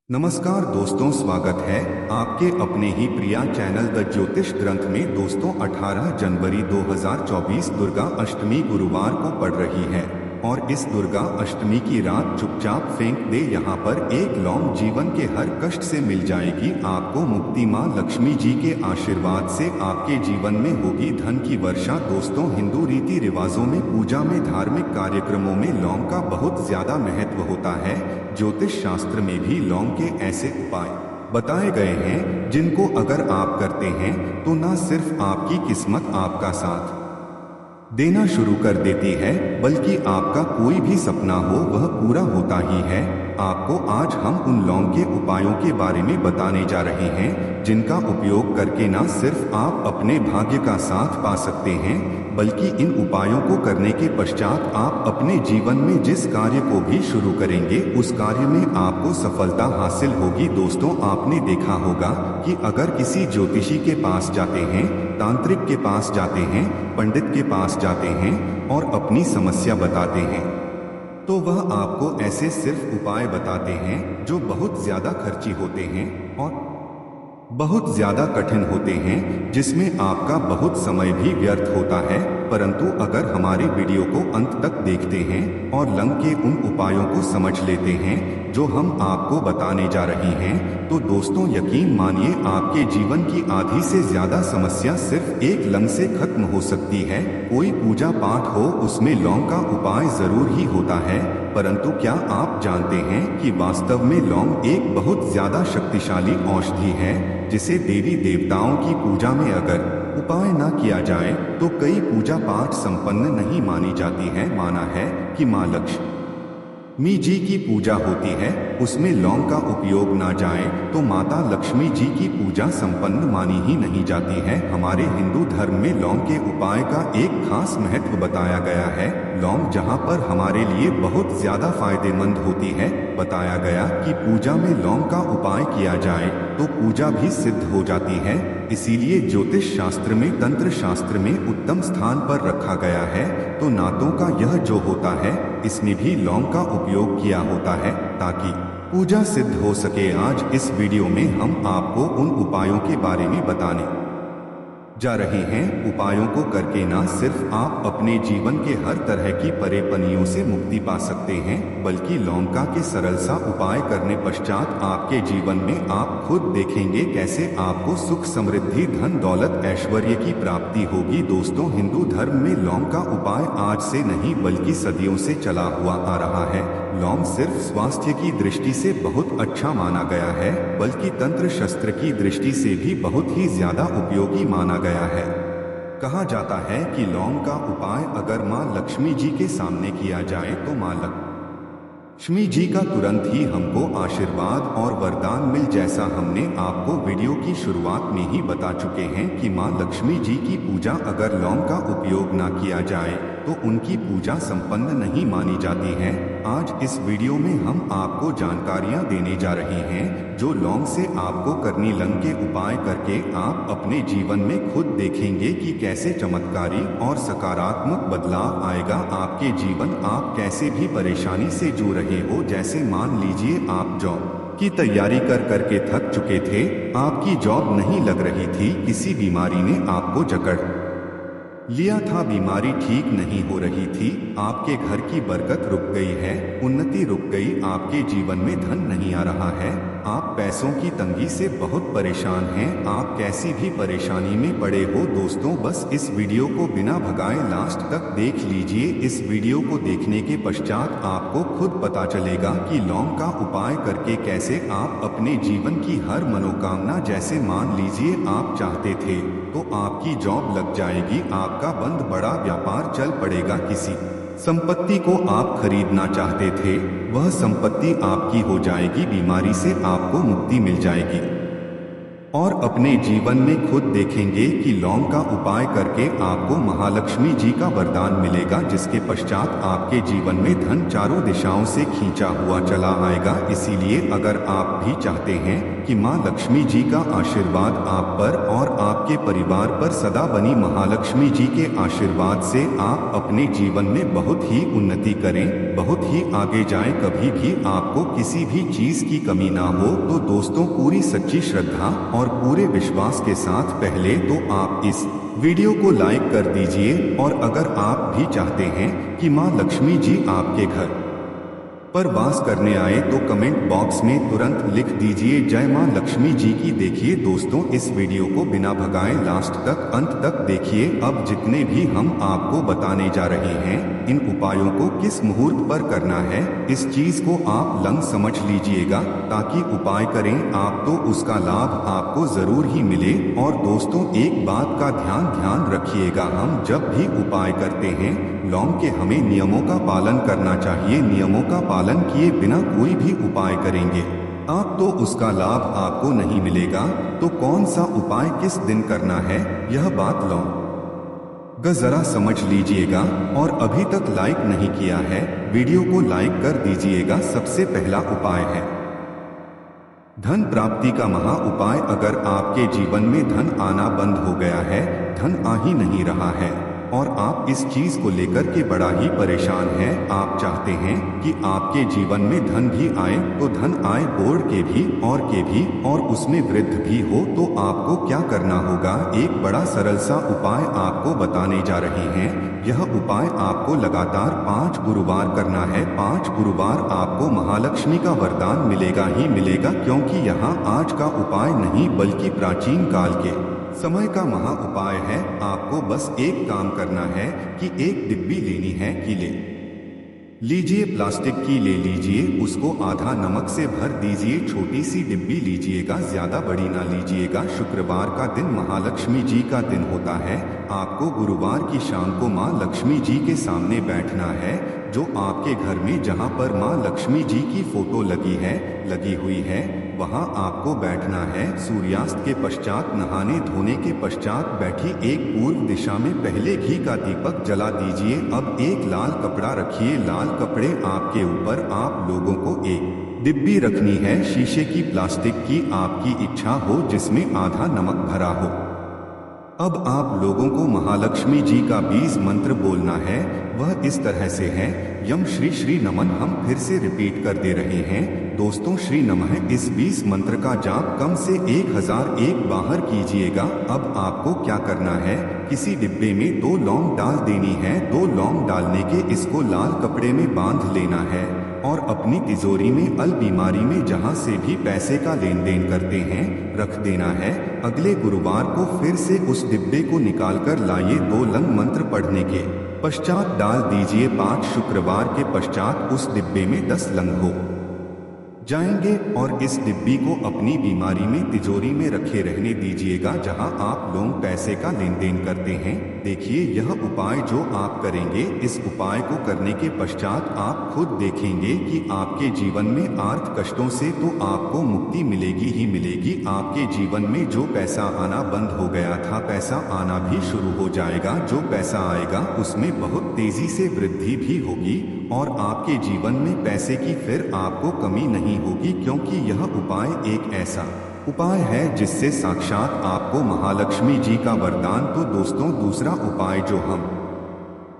नमस्कार दोस्तों, स्वागत है आपके अपने ही प्रिय चैनल द ज्योतिष ग्रंथ में। दोस्तों 18 जनवरी 2024 दुर्गा अष्टमी गुरुवार को पड़ रही है और इस दुर्गा अष्टमी की रात चुपचाप फेंक दे यहाँ पर एक लौंग, जीवन के हर कष्ट से मिल जाएगी आपको मुक्ति। माँ लक्ष्मी जी के आशीर्वाद से आपके जीवन में होगी धन की वर्षा। दोस्तों हिंदू रीति रिवाजों में, पूजा में, धार्मिक कार्यक्रमों में लौंग का बहुत ज्यादा महत्व होता है। ज्योतिष शास्त्र में भी लौंग के ऐसे उपाय बताए गए हैं जिनको अगर आप करते हैं तो न सिर्फ आपकी किस्मत आपका साथ देना शुरू कर देती है, बल्कि आपका कोई भी सपना हो वह पूरा होता ही है। आपको आज हम उन लौंग के उपायों के बारे में बताने जा रहे हैं जिनका उपयोग करके न सिर्फ आप अपने भाग्य का साथ पा सकते हैं, बल्कि इन उपायों को करने के पश्चात आप अपने जीवन में जिस कार्य को भी शुरू करेंगे उस कार्य में आपको सफलता हासिल होगी। दोस्तों आपने देखा होगा कि अगर किसी ज्योतिषी के पास जाते हैं, तांत्रिक के पास जाते हैं, पंडित के पास जाते हैं और अपनी समस्या बताते हैं तो वह आपको ऐसे सिर्फ उपाय बताते हैं जो बहुत ज्यादा खर्ची होते हैं और बहुत ज्यादा कठिन होते हैं, जिसमें आपका बहुत समय भी व्यर्थ होता है। परंतु अगर हमारे वीडियो को अंत तक देखते हैं और लंग के उन उपायों को समझ लेते हैं जो हम आपको बताने जा रहे हैं, तो दोस्तों यकीन मानिए आपके जीवन की आधी से ज्यादा समस्या सिर्फ एक लंग से खत्म हो सकती है। कोई पूजा पाठ हो उसमें लौंग का उपाय जरूर ही होता है, परंतु क्या आप जानते हैं कि वास्तव में लौंग एक बहुत ज्यादा शक्तिशाली औषधि है जिसे देवी देवताओं की पूजा में अगर उपाय ना किया जाए तो कई पूजा पाठ संपन्न नहीं मानी जाती है। माना है कि माँ लक्ष्मी जी की पूजा होती है, उसमें लौंग का उपयोग ना जाए तो माता लक्ष्मी जी की पूजा संपन्न मानी ही नहीं जाती है। हमारे हिंदू धर्म में लौंग के उपाय का एक खास महत्व बताया गया है। लौंग जहाँ पर हमारे लिए बहुत ज्यादा फायदेमंद होती है, बताया गया कि पूजा में लौंग का उपाय किया जाए तो पूजा भी सिद्ध हो जाती है। इसीलिए ज्योतिष शास्त्र में, तंत्र शास्त्र में उत्तम स्थान पर रखा गया है। तो नातों का यह जो होता है इसमें भी लौंग का उपयोग किया होता है ताकि पूजा सिद्ध हो सके। आज इस वीडियो में हम आपको उन उपायों के बारे में बताने जा रहे हैं। उपायों को करके ना सिर्फ आप अपने जीवन के हर तरह की परेशानियों से मुक्ति पा सकते हैं, बल्कि लौंग के सरल सा उपाय करने पश्चात आपके जीवन में आप खुद देखेंगे कैसे आपको सुख, समृद्धि, धन, दौलत, ऐश्वर्य की प्राप्ति होगी। दोस्तों हिंदू धर्म में लौंग का उपाय आज से नहीं बल्कि सदियों से चला हुआ आ रहा है। लौंग सिर्फ स्वास्थ्य की दृष्टि से बहुत अच्छा माना गया है, बल्कि तंत्र शस्त्र की दृष्टि से भी बहुत ही ज्यादा उपयोगी माना गया है। कहा जाता है कि लौंग का उपाय अगर माँ लक्ष्मी जी के सामने किया जाए तो माँ लक्ष्मी जी का तुरंत ही हमको आशीर्वाद और वरदान मिल, जैसा हमने आपको वीडियो की शुरुआत में ही बता चुके हैं कि माँ लक्ष्मी जी की पूजा अगर लौंग का उपयोग ना किया जाए तो उनकी पूजा संपन्न नहीं मानी जाती है। आज इस वीडियो में हम आपको जानकारियां देने जा रहे हैं जो लौंग से आपको करनी लंग के उपाय करके आप अपने जीवन में खुद देखेंगे कि कैसे चमत्कारी और सकारात्मक बदलाव आएगा आपके जीवन। आप कैसे भी परेशानी से जूझ रहे हो, जैसे मान लीजिए आप जॉब की तैयारी कर करके थक चुके थे, आपकी जॉब नहीं लग रही थी, किसी बीमारी ने आपको जकड़ लिया था, बीमारी ठीक नहीं हो रही थी, आपके घर की बरकत रुक गई है, उन्नति रुक गई, आपके जीवन में धन नहीं आ रहा है, आप पैसों की तंगी से बहुत परेशान हैं, आप कैसी भी परेशानी में पड़े हो। दोस्तों बस इस वीडियो को बिना भगाए लास्ट तक देख लीजिए। इस वीडियो को देखने के पश्चात आपको खुद पता चलेगा कि लौंग का उपाय करके कैसे आप अपने जीवन की हर मनोकामना, जैसे मान लीजिए आप चाहते थे तो आपकी जॉब लग जाएगी, आपका बंद बड़ा व्यापार चल पड़ेगा, किसी संपत्ति को आप खरीदना चाहते थे वह संपत्ति आपकी हो जाएगी, बीमारी से आपको मुक्ति मिल जाएगी, और अपने जीवन में खुद देखेंगे कि लौंग का उपाय करके आपको महालक्ष्मी जी का वरदान मिलेगा, जिसके पश्चात आपके जीवन में धन चारों दिशाओं से खींचा हुआ चला आएगा। इसीलिए अगर आप भी चाहते हैं कि माँ लक्ष्मी जी का आशीर्वाद आप पर और आपके परिवार पर सदा बनी महालक्ष्मी जी के आशीर्वाद से आप अपने जीवन में बहुत ही उन्नति करें, बहुत ही आगे जाएं, कभी भी आपको किसी भी चीज की कमी ना हो, तो दोस्तों पूरी सच्ची श्रद्धा और पूरे विश्वास के साथ पहले तो आप इस वीडियो को लाइक कर दीजिए। और अगर आप भी चाहते हैं कि माँ लक्ष्मी जी आपके घर पर वास करने आए तो कमेंट बॉक्स में तुरंत लिख दीजिए जय मां लक्ष्मी जी की। देखिए दोस्तों, इस वीडियो को बिना भगाए लास्ट तक अंत तक देखिए। अब जितने भी हम आपको बताने जा रहे हैं, इन उपायों को किस मुहूर्त पर करना है, इस चीज को आप लंग समझ लीजिएगा, ताकि उपाय करें आप तो उसका लाभ आपको जरूर ही मिले। और दोस्तों एक बात का ध्यान रखिएगा, हम जब भी उपाय करते हैं लौंग के हमें नियमों का पालन करना चाहिए। नियमों का पालन किए बिना कोई भी उपाय करेंगे आप तो उसका लाभ आपको नहीं मिलेगा। तो कौन सा उपाय किस दिन करना है, यह बात लौंग जरा समझ लीजिएगा। और अभी तक लाइक नहीं किया है, वीडियो को लाइक कर दीजिएगा। सबसे पहला उपाय है धन प्राप्ति का महा उपाय। अगर आपके जीवन में धन आना बंद हो गया है, धन आ ही नहीं रहा है और आप इस चीज को लेकर के बड़ा ही परेशान हैं, आप चाहते हैं कि आपके जीवन में धन भी आए, तो धन आए बोर्ड के भी और उसमें वृद्धि भी हो, तो आपको क्या करना होगा, एक बड़ा सरल सा उपाय आपको बताने जा रहे हैं। यह उपाय आपको लगातार 5 गुरुवार करना है। 5 गुरुवार आपको महालक्ष्मी का वरदान मिलेगा ही मिलेगा, क्योंकि यहाँ आज का उपाय नहीं बल्कि प्राचीन काल के समय का महा उपाय है। आपको बस एक काम करना है कि एक डिब्बी लेनी है कि ले लीजिए, प्लास्टिक की ले लीजिए, उसको आधा नमक से भर दीजिए। छोटी सी डिब्बी लीजिएगा, ज्यादा बड़ी ना लीजिएगा। शुक्रवार का दिन महालक्ष्मी जी का दिन होता है। आपको गुरुवार की शाम को माँ लक्ष्मी जी के सामने बैठना है, जो आपके घर में जहाँ पर माँ लक्ष्मी जी की फोटो लगी हुई है, वहाँ आपको बैठना है। सूर्यास्त के पश्चात, नहाने धोने के पश्चात बैठी एक पूर्व दिशा में पहले घी का दीपक जला दीजिए। अब एक लाल कपड़ा रखिए, लाल कपड़े आपके ऊपर आप लोगों को एक डिब्बी रखनी है, शीशे की, प्लास्टिक की, आपकी इच्छा हो, जिसमें आधा नमक भरा हो। अब आप लोगों को महालक्ष्मी जी का 20 मंत्र बोलना है। वह इस तरह से है, यम श्री श्री नमन। हम फिर से रिपीट कर दे रहे हैं दोस्तों, श्री नमः। इस 20 मंत्र का जाप कम से 1001 बाहर कीजिएगा। अब आपको क्या करना है, किसी डिब्बे में 2 लौंग डाल देनी है। 2 लौंग डालने के इसको लाल कपड़े में बांध लेना है और अपनी तिजोरी में अलमारी में जहां से भी पैसे का लेन देन करते हैं रख देना है। अगले गुरुवार को फिर से उस डिब्बे को निकाल कर लाइए। 2 लंग मंत्र पढ़ने के पश्चात डाल दीजिए। 5 शुक्रवार के पश्चात उस डिब्बे में 10 लंग हो जाएंगे और इस डिब्बी को अपनी बीमारी में तिजोरी में रखे रहने दीजिएगा, जहां आप लोग पैसे का लेन देन करते हैं। देखिए यह उपाय जो आप करेंगे, इस उपाय को करने के पश्चात आप खुद देखेंगे कि आपके जीवन में आर्थ कष्टों से तो आपको मुक्ति मिलेगी ही मिलेगी। आपके जीवन में जो पैसा आना बंद हो गया था, पैसा आना भी शुरू हो जाएगा। जो पैसा आएगा उसमें बहुत तेजी से वृद्धि भी होगी और आपके जीवन में पैसे की फिर आपको कमी नहीं होगी, क्योंकि यह उपाय एक ऐसा उपाय है जिससे साक्षात आपको महालक्ष्मी जी का वरदान। तो दोस्तों दूसरा उपाय जो हम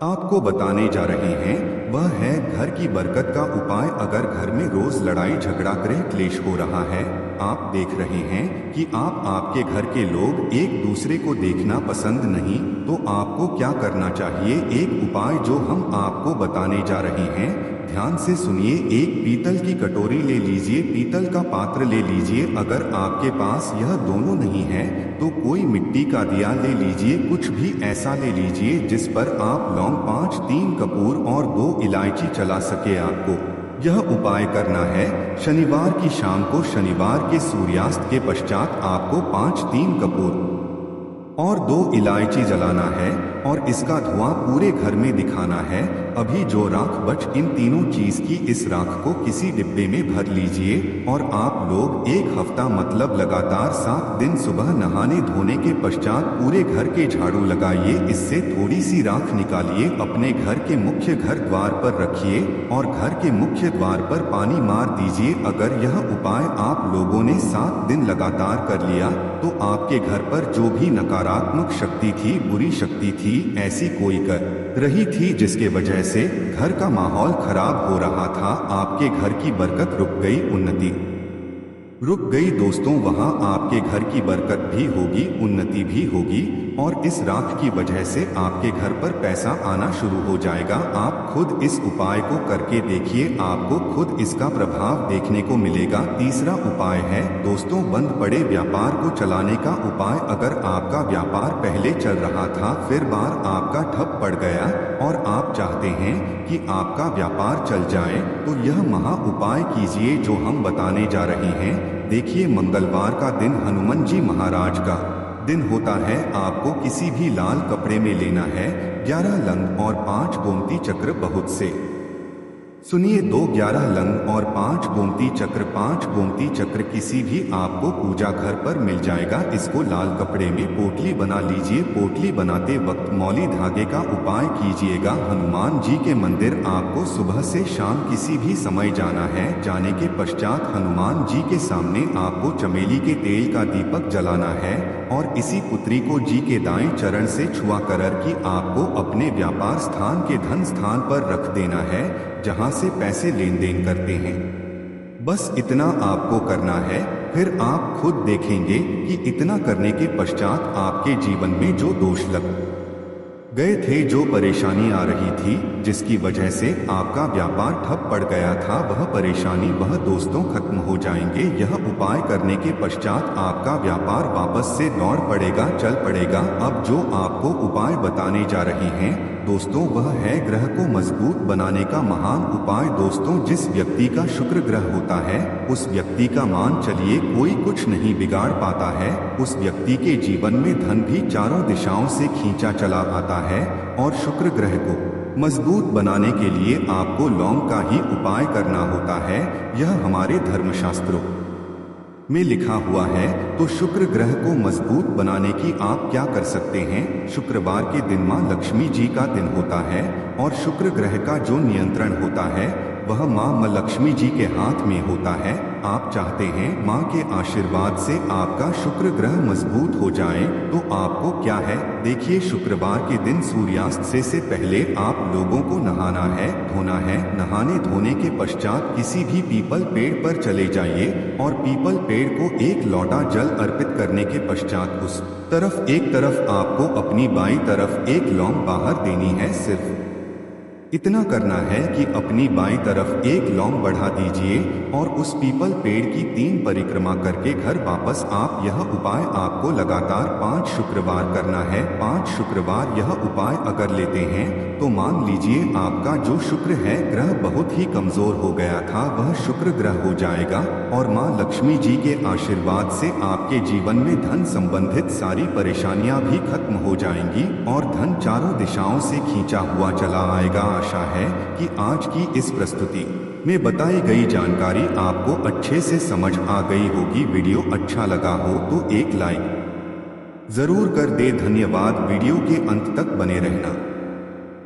आपको बताने जा रहे हैं वह है घर की बरकत का उपाय। अगर घर में रोज लड़ाई झगड़ा गृह क्लेश हो रहा है, आप देख रहे हैं कि आपके घर के लोग एक दूसरे को देखना पसंद नहीं, तो आपको क्या करना चाहिए, एक उपाय जो हम आपको बताने जा रहे हैं, ध्यान से सुनिए। एक पीतल की कटोरी ले लीजिए, पीतल का पात्र ले लीजिए। अगर आपके पास यह दोनों नहीं है तो कोई मिट्टी का दिया ले लीजिए, कुछ भी ऐसा ले लीजिए जिस पर आप लौंग 5, 3 कपूर और 2 इलायची चला सके। आपको यह उपाय करना है शनिवार की शाम को। शनिवार के सूर्यास्त के पश्चात आपको 5, 3 कपूर और 2 इलायची जलाना है। और इसका धुआं पूरे घर में दिखाना है। अभी जो राख बच इन तीनों चीज की, इस राख को किसी डिब्बे में भर लीजिए और आप लोग एक हफ्ता मतलब लगातार 7 दिन सुबह नहाने धोने के पश्चात पूरे घर के झाड़ू लगाइए। इससे थोड़ी सी राख निकालिए, अपने घर के मुख्य घर द्वार पर रखिए और घर के मुख्य द्वार पर पानी मार दीजिए। अगर यह उपाय आप लोगों ने 7 दिन लगातार कर लिया तो आपके घर पर जो भी नकारात्मक शक्ति थी, बुरी शक्ति थी, ऐसी कोई कर रही थी जिसके वजह से घर का माहौल खराब हो रहा था, आपके घर की बरकत रुक गई, उन्नति रुक गई। दोस्तों, वहां आपके घर की बरकत भी होगी, उन्नति भी होगी और इस राख की वजह से आपके घर पर पैसा आना शुरू हो जाएगा। आप खुद इस उपाय को करके देखिए, आपको खुद इसका प्रभाव देखने को मिलेगा। तीसरा उपाय है दोस्तों, बंद पड़े व्यापार को चलाने का उपाय। अगर आपका व्यापार पहले चल रहा था, फिर बार आपका ठप पड़ गया और आप चाहते हैं कि आपका व्यापार चल जाए, तो यह महा उपाय कीजिए जो हम बताने जा रहे हैं। देखिए, मंगलवार का दिन हनुमान जी महाराज का दिन होता है। आपको किसी भी लाल कपड़े में लेना है 11 लंग और 5 गोमती चक्र। बहुत से सुनिए, 2 11 लंग और 5 गोमती चक्र। 5 गोमती चक्र किसी भी आपको पूजा घर पर मिल जाएगा। इसको लाल कपड़े में पोटली बना लीजिए। पोटली बनाते वक्त मौली धागे का उपाय कीजिएगा। हनुमान जी के मंदिर आपको सुबह से शाम किसी भी समय जाना है। जाने के पश्चात हनुमान जी के सामने आपको चमेली के तेल का दीपक जलाना है और इसी पुत्री को जी के दाएं चरण से छुआ कर कि आपको अपने व्यापार स्थान के धन स्थान पर रख देना है, जहां से पैसे लेन देन करते हैं। बस इतना आपको करना है। फिर आप खुद देखेंगे कि इतना करने के पश्चात आपके जीवन में जो दोष लग गए थे, जो परेशानी आ रही थी, जिसकी वजह से आपका व्यापार ठप पड़ गया था, वह परेशानी, वह दोस्तों खत्म हो जाएंगे। यह उपाय करने के पश्चात आपका व्यापार वापस से दौड़ पड़ेगा, चल पड़ेगा। अब जो आपको उपाय बताने जा रहे हैं दोस्तों, वह है ग्रह को मजबूत बनाने का महान उपाय। दोस्तों, जिस व्यक्ति का शुक्र ग्रह होता है, उस व्यक्ति का मान चलिए कोई कुछ नहीं बिगाड़ पाता है। उस व्यक्ति के जीवन में धन भी चारों दिशाओं से खींचा चला आता है। और शुक्र ग्रह को मजबूत बनाने के लिए आपको लौंग का ही उपाय करना होता है। यह हमारे धर्मशास्त्रों में लिखा हुआ है। तो शुक्र ग्रह को मजबूत बनाने की आप क्या कर सकते हैं? शुक्रवार के दिन मां लक्ष्मी जी का दिन होता है और शुक्र ग्रह का जो नियंत्रण होता है वह मां लक्ष्मी जी के हाथ में होता है। आप चाहते हैं मां के आशीर्वाद से आपका शुक्र ग्रह मजबूत हो जाए, तो आपको क्या है, देखिए, शुक्रवार के दिन सूर्यास्त से पहले आप लोगों को नहाना है, धोना है। नहाने धोने के पश्चात किसी भी पीपल पेड़ पर चले जाइए और पीपल पेड़ को 1 लोटा जल अर्पित करने के पश्चात उस तरफ एक तरफ आपको अपनी बाईं तरफ 1 लौंग बाहर देनी है। सिर्फ इतना करना है कि अपनी बाईं तरफ 1 लौंग बढ़ा दीजिए और उस पीपल पेड़ की 3 परिक्रमा करके घर वापस आप यह उपाय आपको लगातार 5 शुक्रवार करना है। 5 शुक्रवार यह उपाय अगर लेते हैं तो मान लीजिए आपका जो शुक्र है ग्रह बहुत ही कमजोर हो गया था, वह शुक्र ग्रह हो जाएगा और मां लक्ष्मी जी के आशीर्वाद से आपके जीवन में धन संबंधित सारी परेशानियां भी खत्म हो जाएंगी और धन चारों दिशाओं से खींचा हुआ चला आएगा। आशा है कि आज की इस प्रस्तुति में बताई गई जानकारी आपको अच्छे से समझ आ गई होगी। वीडियो अच्छा लगा हो तो एक लाइक जरूर कर दे। धन्यवाद। वीडियो के अंत तक बने रहना।